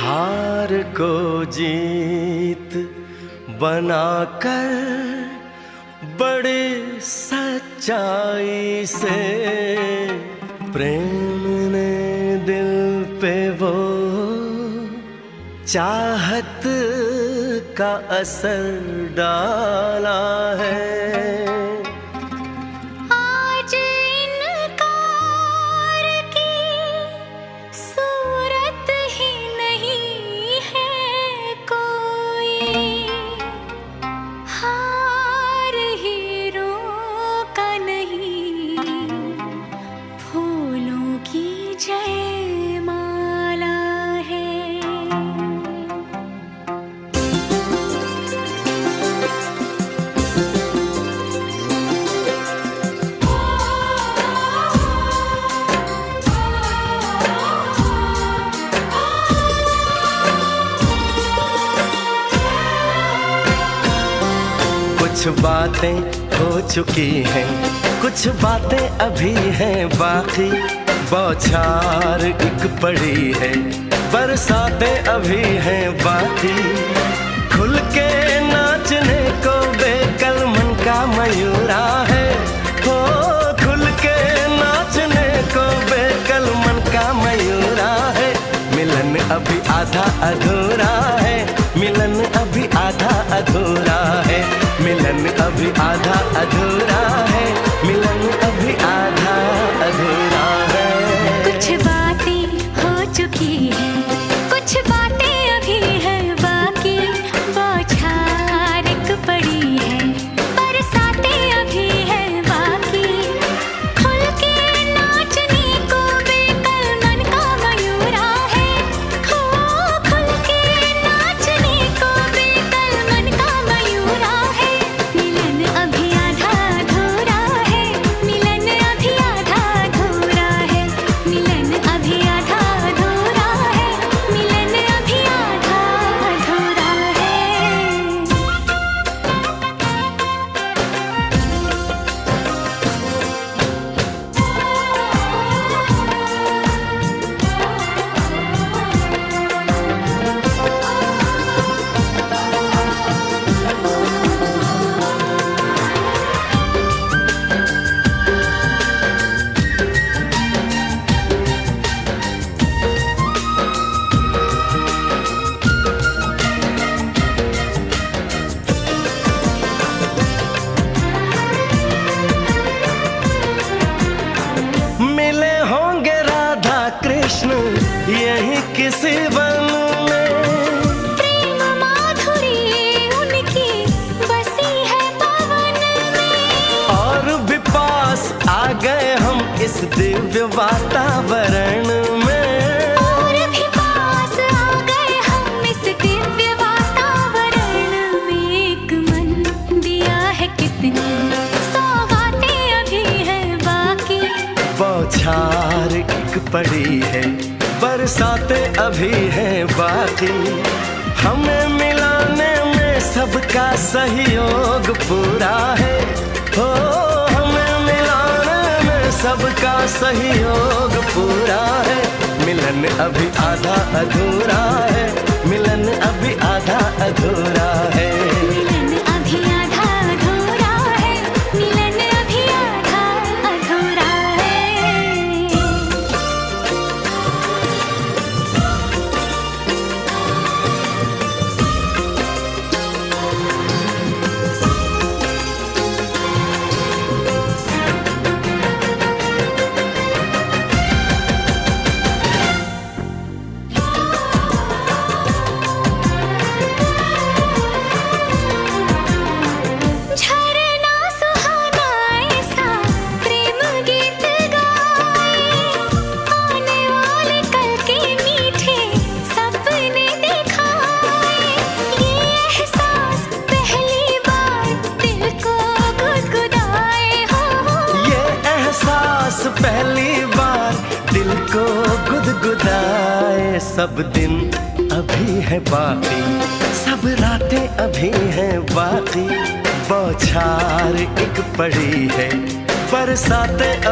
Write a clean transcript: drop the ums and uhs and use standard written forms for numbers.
हार को जीत बनाकर बड़े सच्चाई से प्रेम ने दिल पे वो चाहत का असर डाला है। आज इनकार की सूरत ही नहीं है कोई, हार हीरों का नहीं, फूलों की जयमाला है। कुछ बातें हो चुकी हैं, कुछ बातें अभी हैं बाकी, बौछार एक पड़ी है, बरसातें अभी हैं बाकी। खुल के नाचने को बेकल मन का मयूरा है, हो खुल के नाचने को बेकल मन का मयूरा है। मिलन अभी आधा अधूरा है, मिलन अभी आधा अधूरा है, मिलन अभी आधा अधूरा है, मिलन अभी आधा अधूरा है। कुछ बातें हो चुकी हैं, कुछ बातें अभी हैं बाकी, बौछार एक पड़ी है, बरसातें अभी हैं बाकी। खुल के नाचने को बेकल मन का मयूरा है, हो खुल के नाचने को बेकल मन का मयूरा है। मिलन अभी आधा अधूरा है, मिलन अभी आधा अधूरा है, मिलन अभी आधा अधूरा है, मिलन अभी आधा अधूरा है। मिले होंगे राधा कृष्ण यही किसी वन में, प्रेम माधुरी उनकी बसी है पवन में, और भी पास आ गए हम इस दिव्य वातावरण में। और भी पास आ गए हम इस दिव्य वातावरण में। एक मन दिया है कितनी सौगातें अभी हैं बाकी, बौछार एक पड़ी है, बरसातें अभी हैं बाकी। हमें मिलाने में सबका सहयोग पूरा है, हो हमें मिलाने में सबका सहयोग पूरा है। मिलन अभी आधा अधूरा है, मिलन अभी आधा अधूरा है। मिलन अभी आधा अधूरा है, मिलन अभी आधा अधूरा है। झरना सुहाना ऐसा प्रेम गीत गाए, आने वाले कल के मीठे सपने दिखाए। ये एहसास पहली बार दिल को गुदगुदाए, हो ये एहसास पहली बार दिल को गुदगुदाए। सब दिन अभी है बाकी, सब रातें अभी हैं बाकी, बौछार एक पड़ी है, बरसातें